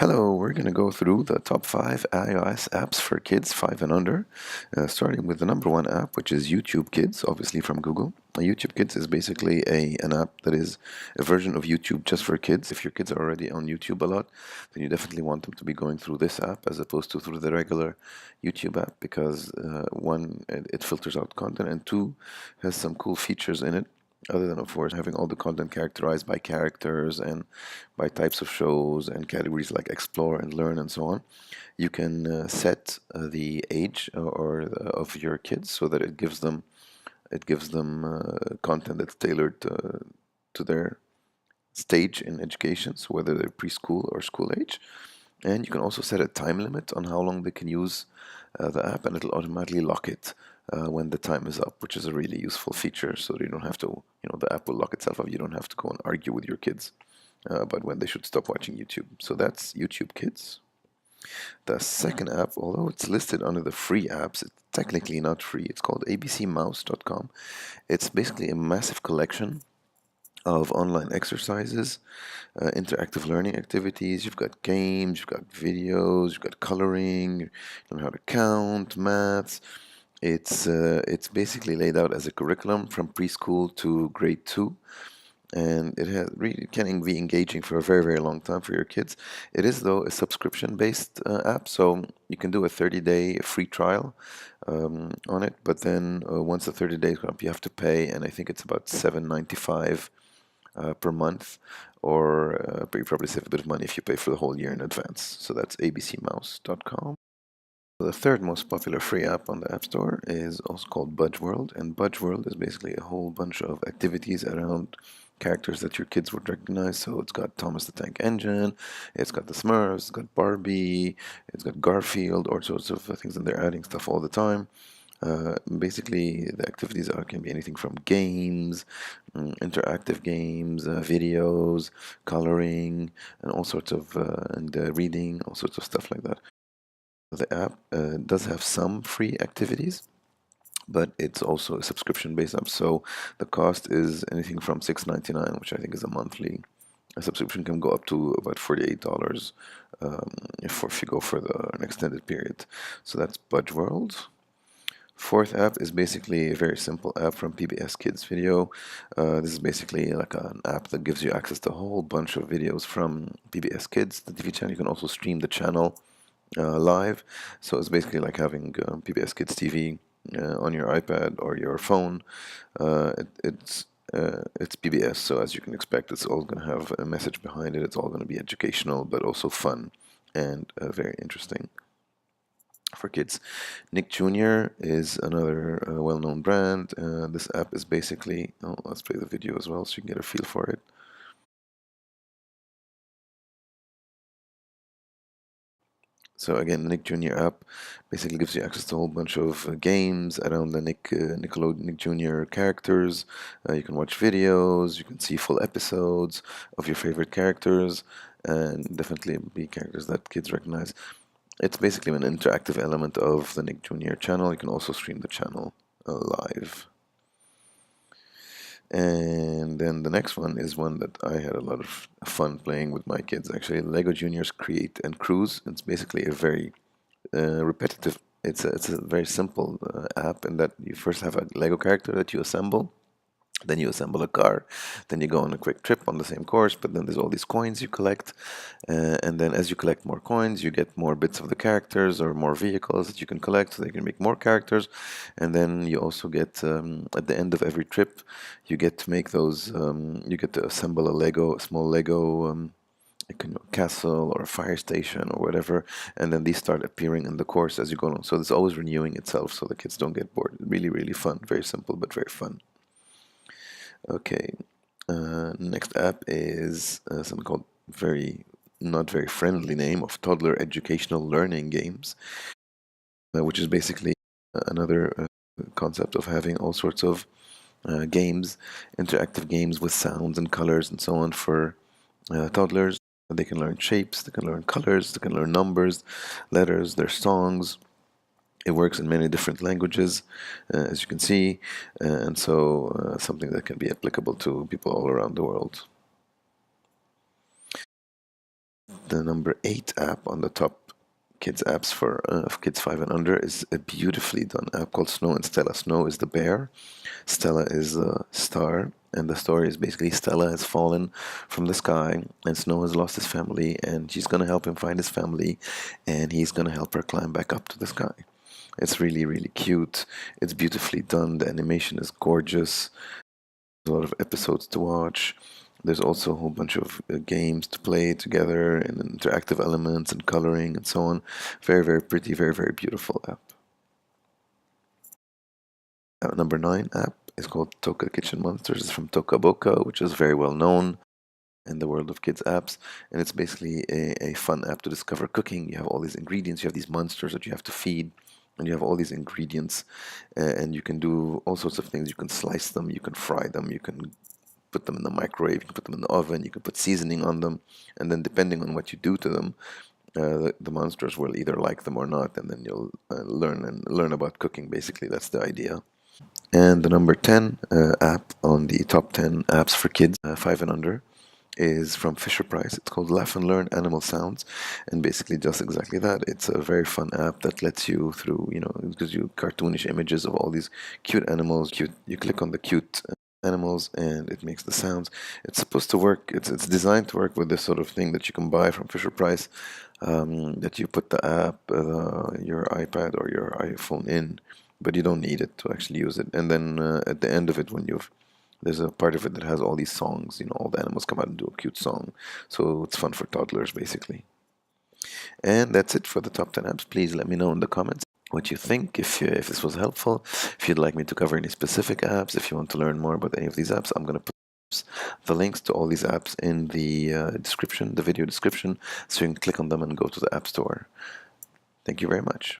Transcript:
Hello, we're going to go through the top 5 iOS apps for kids 5 and under, starting with the number one app, which is YouTube Kids, obviously from Google. YouTube Kids is basically an app that is a version of YouTube just for kids. If your kids are already on YouTube a lot, then you definitely want them to be going through this app as opposed to through the regular YouTube app because one, it filters out content, and two, has some cool features in it other than of course having all the content characterized by characters and by types of shows and categories like explore and learn and so on. You can set the age of your kids so that it gives them content that's tailored to their stage in education, so whether they're preschool or school age. And you can also set a time limit on how long they can use the app, and it'll automatically lock it when the time is up, which is a really useful feature. So you don't have to, the app will lock itself up. You don't have to go and argue with your kids about when they should stop watching YouTube. So that's YouTube Kids. The second app, although it's listed under the free apps, it's technically not free. It's called abcmouse.com. It's basically a massive collection of online exercises, interactive learning activities. You've got games, you've got videos, you've got coloring, you learn how to count, maths. It's basically laid out as a curriculum from preschool to grade two, and it can be engaging for a very very long time for your kids. It is though a subscription based app, so you can do a 30-day free trial on it, but then once the 30 days come up, you have to pay, and I think it's about $7.95 per month, or but you probably save a bit of money if you pay for the whole year in advance. So that's abcmouse.com. The third most popular free app on the App Store is also called Budge World, and Budge World is basically a whole bunch of activities around characters that your kids would recognize. So it's got Thomas the Tank Engine, it's got the Smurfs, it's got Barbie, it's got Garfield, all sorts of things, and they're adding stuff all the time. Basically, the activities can be anything from games, interactive games, videos, coloring, and all sorts of and reading, all sorts of stuff like that. The app does have some free activities, but it's also a subscription-based app. So the cost is anything from $6.99, which I think is a monthly. A subscription can go up to about $48 if you go for an extended period. So that's Budge World. Fourth app is basically a very simple app from PBS Kids Video. This is basically like an app that gives you access to a whole bunch of videos from PBS Kids, the TV channel. You can also stream the channel live. So it's basically like having PBS Kids TV on your iPad or your phone. It's PBS, so as you can expect, it's all going to have a message behind it. It's all going to be educational, but also fun and very interesting for kids. Nick Jr. is another well-known brand. This app is basically, oh, let's play the video as well so you can get a feel for it. So again, the Nick Jr. app basically gives you access to a whole bunch of games around the Nick Jr. characters. You can watch videos, you can see full episodes of your favorite characters, and definitely be characters that kids recognize. It's basically an interactive element of the Nick Jr. channel. You can also stream the channel live. And then the next one is one that I had a lot of fun playing with my kids. Actually, Lego Juniors Create and Cruise. It's basically a very repetitive. It's a very simple app in that you first have a Lego character that you assemble, then you assemble a car, then you go on a quick trip on the same course, but then there's all these coins you collect, and then as you collect more coins, you get more bits of the characters or more vehicles that you can collect, so you can make more characters, and then you also get, at the end of every trip, you get to make those, you get to assemble a small Lego castle or a fire station or whatever, and then these start appearing in the course as you go along. So it's always renewing itself so the kids don't get bored. Really, really fun. Very simple, but very fun. Okay, next app is something called very not very friendly name of Toddler Educational Learning Games, which is basically another concept of having all sorts of games, interactive games with sounds and colors and so on for toddlers. They can learn shapes, they can learn colors, they can learn numbers, letters, their songs. It works in many different languages, as you can see, and so something that can be applicable to people all around the world. The number 8 app on the top kids apps for kids 5 and under is a beautifully done app called Snow and Stella. Snow is the bear, Stella is a star, and the story is basically Stella has fallen from the sky, and Snow has lost his family, and she's gonna help him find his family, and he's gonna help her climb back up to the sky. It's really, really cute. It's beautifully done. The animation is gorgeous. There's a lot of episodes to watch. There's also a whole bunch of games to play together and interactive elements and coloring and so on. Very, very pretty, very, very beautiful app. Number 9 app is called Toca Kitchen Monsters. It's from Toca Boca, which is very well known in the world of kids apps, and it's basically a fun app to discover cooking. You have all these ingredients, you have these monsters that you have to feed, and you have all these ingredients, and you can do all sorts of things. You can slice them, you can fry them, you can put them in the microwave, you can put them in the oven, you can put seasoning on them, and then depending on what you do to them, the monsters will either like them or not, and then you'll learn about cooking. Basically, that's the idea. And the number 10 app on the top 10 apps for kids 5 and under is from Fisher Price. It's called Laugh and Learn Animal Sounds, and basically just exactly that. It's a very fun app that lets you through, it gives you cartoonish images of all these cute animals. You click on the cute animals and it makes the sounds. It's supposed to work. It's designed to work with this sort of thing that you can buy from Fisher Price, that you put the app, your iPad or your iPhone in, but you don't need it to actually use it. And then at the end of it, there's a part of it that has all these songs. All the animals come out and do a cute song. So it's fun for toddlers, basically. And that's it for the top 10 apps. Please let me know in the comments what you think, if this was helpful, if you'd like me to cover any specific apps, if you want to learn more about any of these apps. I'm going to put the links to all these apps in the description, the video description, so you can click on them and go to the App Store. Thank you very much.